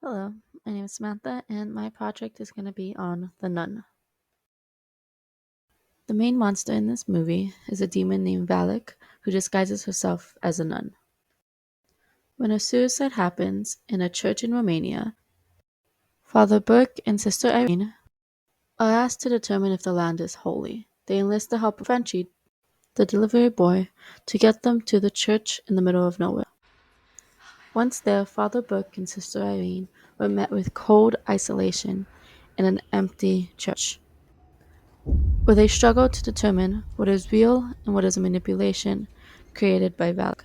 Hello, my name is Samantha, and my project is going to be on the nun. The main monster in this movie is a demon named Valak, who disguises herself as a nun. When a suicide happens in a church in Romania, Father Burke and Sister Irene are asked to determine if the land is holy. They enlist the help of Frenchie, the delivery boy, to get them to the church in the middle of nowhere. Once there, Father Burke and Sister Irene were met with cold isolation in an empty church, where they struggle to determine what is real and what is a manipulation created by Valak.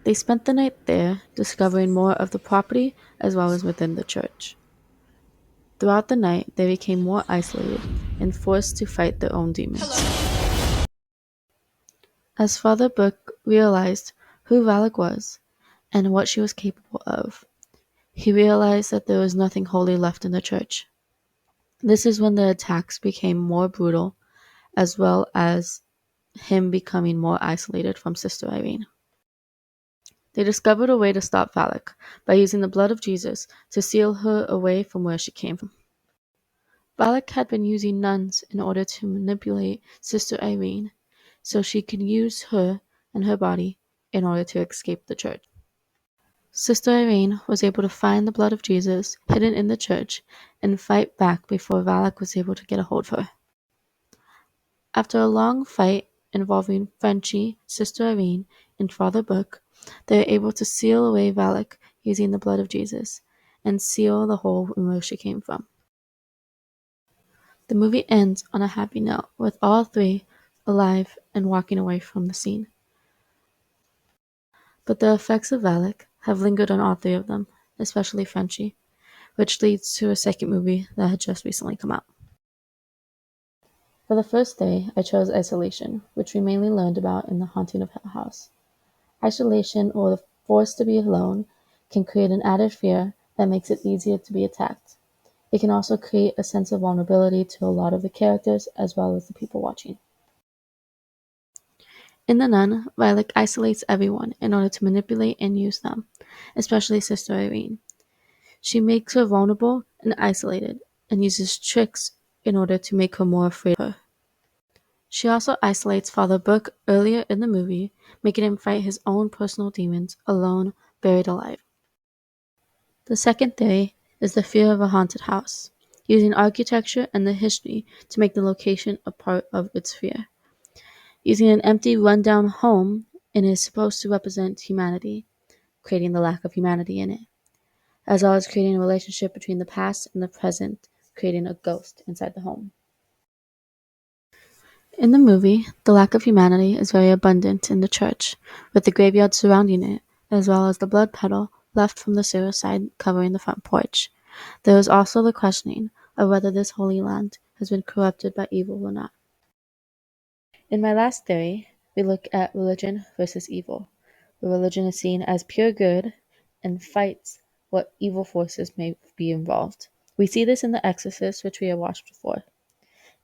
They spent the night there, discovering more of the property as well as within the church. Throughout the night, they became more isolated and forced to fight their own demons. As Father Burke realized who Valak was and what she was capable of, he realized that there was nothing holy left in the church. This is when the attacks became more brutal, as well as him becoming more isolated from Sister Irene. They discovered a way to stop Valak by using the blood of Jesus to seal her away from where she came from. Valak had been using nuns in order to manipulate Sister Irene so she could use her and her body in order to escape the church. Sister Irene was able to find the blood of Jesus hidden in the church and fight back before Valak was able to get a hold of her. After a long fight involving Frenchie, Sister Irene, and Father Burke, they were able to seal away Valak using the blood of Jesus and seal the hole where she came from. The movie ends on a happy note, with all three alive and walking away from the scene. But the effects of Valak have lingered on all three of them, especially Frenchie, which leads to a second movie that had just recently come out. For the first day, I chose isolation, which we mainly learned about in The Haunting of Hill House. Isolation, or the force to be alone, can create an added fear that makes it easier to be attacked. It can also create a sense of vulnerability to a lot of the characters as well as the people watching. In The Nun, Violet isolates everyone in order to manipulate and use them, especially Sister Irene. She makes her vulnerable and isolated, and uses tricks in order to make her more afraid of her. She also isolates Father Burke earlier in the movie, making him fight his own personal demons alone, buried alive. The second theory is the fear of a haunted house, using architecture and the history to make the location a part of its fear. Using an empty, run-down home, it is supposed to represent humanity, creating the lack of humanity in it, as well as creating a relationship between the past and the present, creating a ghost inside the home. In the movie, the lack of humanity is very abundant in the church, with the graveyard surrounding it, as well as the blood puddle left from the suicide covering the front porch. There is also the questioning of whether this holy land has been corrupted by evil or not. In my last theory, we look at religion versus evil, where religion is seen as pure good and fights what evil forces may be involved. We see this in The Exorcist, which we have watched before.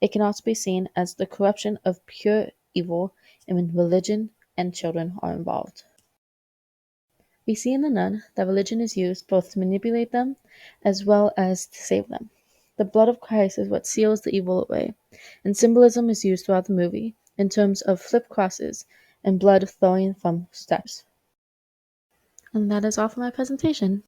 It can also be seen as the corruption of pure evil and when religion and children are involved. We see in The Nun that religion is used both to manipulate them as well as to save them. The blood of Christ is what seals the evil away, and symbolism is used throughout the movie in terms of flipped crosses and blood flowing from steps. And that is all for my presentation.